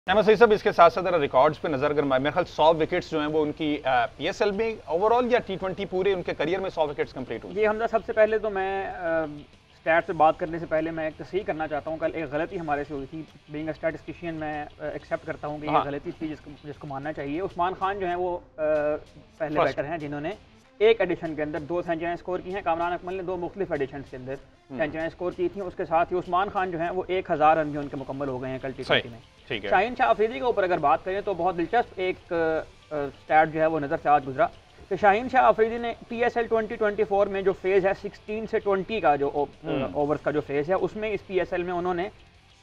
सही सब इसके साथ साथ रिकॉर्ड्स पे नजर अगर मेरे ख्याल 100 विकेट्स जो हैं वो उनकी पीएसएल में ओवरऑल या टी20 पूरे उनके करियर में 100 विकेट्स कंप्लीट हुई। जी हमदा, सबसे पहले तो मैं स्टैट से बात करने से पहले मैं एक तस्हीह करना चाहता हूँ। कल एक गलती हमारे से हुई थी। बीइंग अ स्टैटिस्टिशियन मैं एक्सेप्ट करता हूँ कि ये गलती थी जिसको मानना चाहिए। उस्मान खान जो है वो पहले बैटर हैं जिन्होंने एक एडिशन के अंदर 2 सेंचुरियाँ स्कोर की हैं। कामरान अकमल ने 2 मुख्तलिफ एडिशन के अंदर सेंचुरियाँ स्कोर की थी। उसके साथ ही उस्मान खान जो है वो 1000 रन भी उनके मुकम्मल हो गए हैं कल टी20 में। शाहीन शाह अफरीदी के ऊपर अगर बात करें तो बहुत दिलचस्प एक स्टैट जो है वो नज़र से आज गुजरा कि शाहीन शाह अफरीदी ने PSL 2024 में जो फेज़ है 16 से 20 का जो ओवर्स का जो फेज़ है उसमें इस PSL में उन्होंने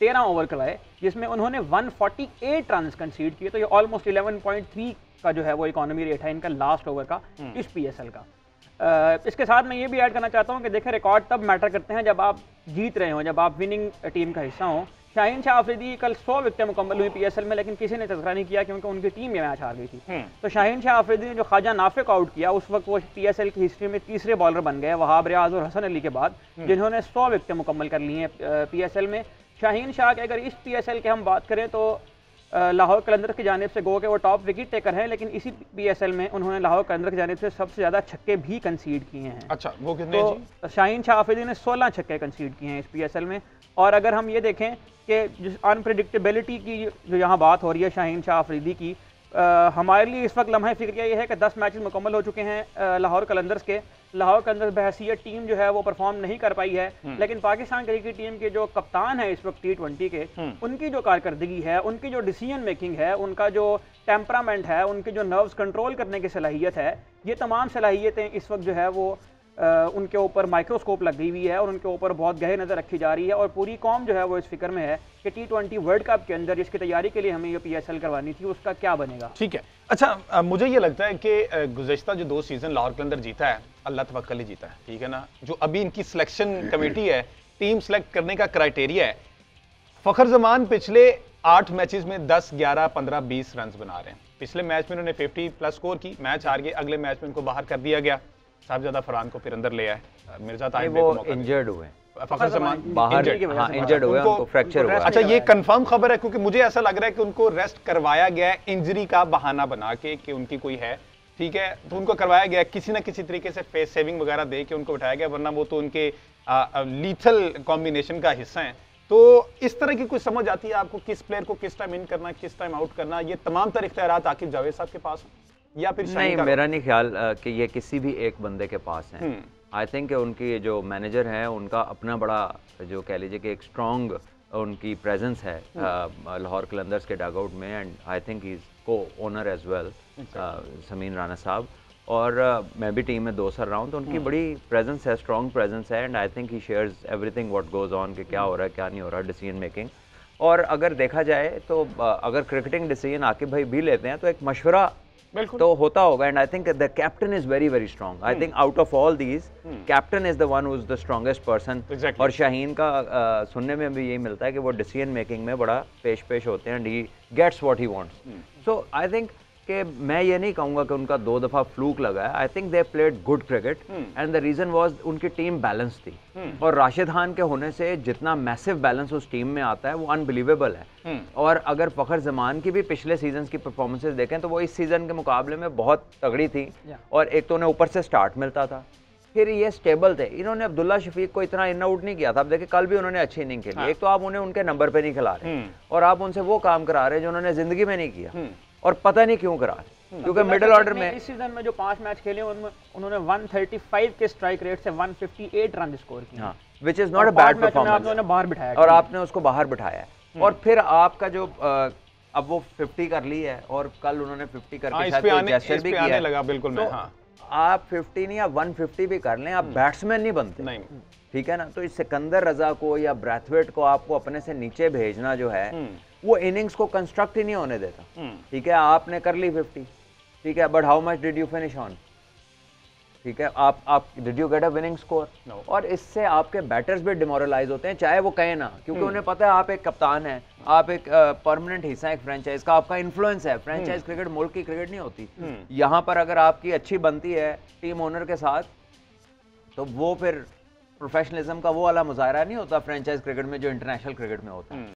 13 ओवर करवाए जिसमें उन्होंने 148 रन कंसीड किए। तो ये ऑलमोस्ट 11.3 का जो है वो इकोनॉमी रेट है इनका लास्ट ओवर का इस PSL का। इसके साथ मैं ये भी ऐड करना चाहता हूँ कि देखें रिकॉर्ड तब मैटर करते हैं जब आप जीत रहे हो, जब आप विनिंग टीम का हिस्सा हो। शाहीन शाह अफरीदी कल 100 विकेटें मुकम्मल हुई PSL में, लेकिन किसी ने तज़किरा नहीं किया क्योंकि उनकी टीम ये मैच हार गई थी। तो शाहीन शाह अफरीदी ने जो ख्वाजा नाफे को आउट किया उस वक्त वो PSL की हिस्ट्री में तीसरे बॉलर बन गए वहाब रियाज और हसन अली के बाद, जिन्होंने 100 विकेटें मुकम्मल कर ली हैं PSL में। शाहीन शाह के अगर इस PSL के हम बात करें तो लाहौर कलंदर्स की जानिब से गो के वो टॉप विकेट टेकर हैं, लेकिन इसी PSL में उन्होंने लाहौर कलंदर्स की जानिब से सबसे ज़्यादा छक्के भी कंसीड किए हैं। अच्छा, वो कितने? तो शाहीन शाह अफरीदी ने 16 छक्के कंसीड किए हैं इस PSL में। और अगर हम ये देखें कि जिस अनप्रेडिक्टेबिलिटी की जो यहाँ बात हो रही है शाहीन शाह अफरीदी की, हमारे लिए इस वक्त लम्हा फिक्र ये है कि 10 मैचेस मुकम्मल हो चुके हैं लाहौर कलंदर्स के। लाहौर कलंदर्स बहसीयत टीम जो है वो परफॉर्म नहीं कर पाई है, लेकिन पाकिस्तान क्रिकेट टीम के जो कप्तान है इस वक्त T20 के, उनकी जो कारकर्दगी है, उनकी जो डिसीजन मेकिंग है, उनका जो टेम्परामेंट है, उनके जो नर्व्स कंट्रोल करने की सलाहियत है, ये तमाम सलाहियतें इस वक्त जो है वो उनके ऊपर माइक्रोस्कोप लग गई हुई है और उनके ऊपर बहुत गहरी नज़र रखी जा रही है। और पूरी कौम जो है वो इस फिक्र में है कि T20 वर्ल्ड कप के अंदर जिसकी तैयारी के लिए हमें ये PSL करवानी थी उसका क्या बनेगा। ठीक है। अच्छा, मुझे ये लगता है कि गुज़श्ता जो 2 सीज़न लाहौर के अंदर जीता है अल्लाह तवक्कल ही जीता है, ठीक है ना। जो अभी इनकी सिलेक्शन कमेटी है, टीम सेलेक्ट करने का क्राइटेरिया है, फ़खर जमान पिछले 8 मैचेस में 10, 11, 15, 20 रन बना रहे हैं। पिछले मैच में उन्होंने 50+ स्कोर की, मैच हार गए। अगले मैच में उनको बाहर कर दिया गया, साहबजादा फरहान को फिर अंदर ले आए, मिर्जा ताहिर वो इंजर्ड हुए, फ़खर जमान बाहर इंजर्ड हुए, उनको फ्रैक्चर हुआ। अच्छा, ये कंफर्म खबर है क्योंकि मुझे ऐसा लग रहा है कि उनको रेस्ट करवाया गया है इंजरी का बहाना बना के कि उनकी कोई है, ठीक है, तो उनको करवाया गया किसी ना किसी तरीके से फेस सेविंग वगैरह दे के उनको बिठाया गया, वरना वो तो उनके लीथल कॉम्बिनेशन का हिस्सा है। तो इस तरह की कुछ समझ आती है आपको किस प्लेयर को किस टाइम इन करना, किस टाइम आउट करना, ये तमाम तरह इख्तियारात आकिब जावेद साहब के पास या फिर नहीं? मेरा नहीं ख्याल कि ये किसी भी एक बंदे के पास है। आई थिंक उनकी जो मैनेजर हैं उनका अपना बड़ा जो कह लीजिए कि एक स्ट्रॉन्ग उनकी प्रेजेंस है लाहौर कलंदर्स के डगआउट में, and I think he is co owner as well Sameen Rana साहब। और मैं भी टीम में 2 साल रहा हूँ, तो उनकी बड़ी प्रेजेंस है, स्ट्रॉन्ग प्रेजेंस है, and I think he shares everything what goes on कि क्या हो रहा है क्या नहीं हो रहा, डिसीजन मेकिंग। और अगर देखा जाए तो अगर क्रिकेटिंग डिसीजन आकिब भाई भी लेते हैं तो एक मशवरा तो होता होगा, and I think the captain is very very strong. I think out of all these captain is the one who is the strongest person. और शाहीन का सुनने में भी यही मिलता है कि वो डिसीजन मेकिंग में बड़ा पेश होते हैं, and he gets what he wants. So I think कि मैं ये नहीं कहूँगा कि उनका 2 दफ़ा फ्लूक लगा है। I think they played good cricket and the reason was उनकी टीम बैलेंस थी, और राशिद खान के होने से जितना मैसिव बैलेंस उस टीम में आता है वो अनबिलीवेबल है। और अगर फ़खर जमान की भी पिछले सीजन की परफॉर्मेंसेज देखें तो वो इस सीज़न के मुकाबले में बहुत तगड़ी थी, और एक तो उन्हें ऊपर से स्टार्ट मिलता था, फिर ये स्टेबल थे। इन्होंने अब्दुल्ला शफीक को इतना इन आउट नहीं किया था। अब देखिए कल भी उन्होंने अच्छी इनिंग खेली। एक तो आप उन्हें उनके नंबर पे नहीं खिला रहे और आप उनसे वो काम करा रहे जो उन्होंने जिंदगी में नहीं किया, और पता नहीं क्यों करा रहे, क्योंकि मिडिल ऑर्डर में इस सीजन में जो 5 मैच खेले उन्होंने 135 के स्ट्राइक रेट से 158 रन स्कोर किए, which is not a bad performance. आपने बाहर बिठाया और आपने उसको बाहर बिठाया है, और फिर आपका जो अब वो 50 कर ली है, और कल उन्होंने 50 करके शायद जेस्चर भी किया लगा। बिल्कुल, तो आप 50 नहीं या 150 भी कर लें, आप बैट्समैन नहीं बनते, नहीं, ठीक है ना। तो इस सिकंदर रजा को या ब्रैथवेट को आपको अपने से नीचे भेजना जो है वो इनिंग्स को कंस्ट्रक्ट ही नहीं होने देता, ठीक है। आपने कर ली 50, ठीक है, but how much did you finish on, ठीक है। आप did you get a winning score? और इससे आपके बैटर्स भी डिमोरलाइज होते हैं, चाहे वो कहें ना, क्योंकि उन्हें पता है आप एक कप्तान हैं, आप एक परमानेंट हिस्सा है एक फ्रेंचाइज का, आपका इन्फ्लुएंस है। फ्रेंचाइज क्रिकेट मुल्क की क्रिकेट नहीं होती। यहाँ पर अगर आपकी अच्छी बनती है टीम ओनर के साथ, तो वो फिर प्रोफेशनलिज्म का वो वाला मुजाहरा नहीं होता फ्रेंचाइज क्रिकेट में जो इंटरनेशनल क्रिकेट में होता है।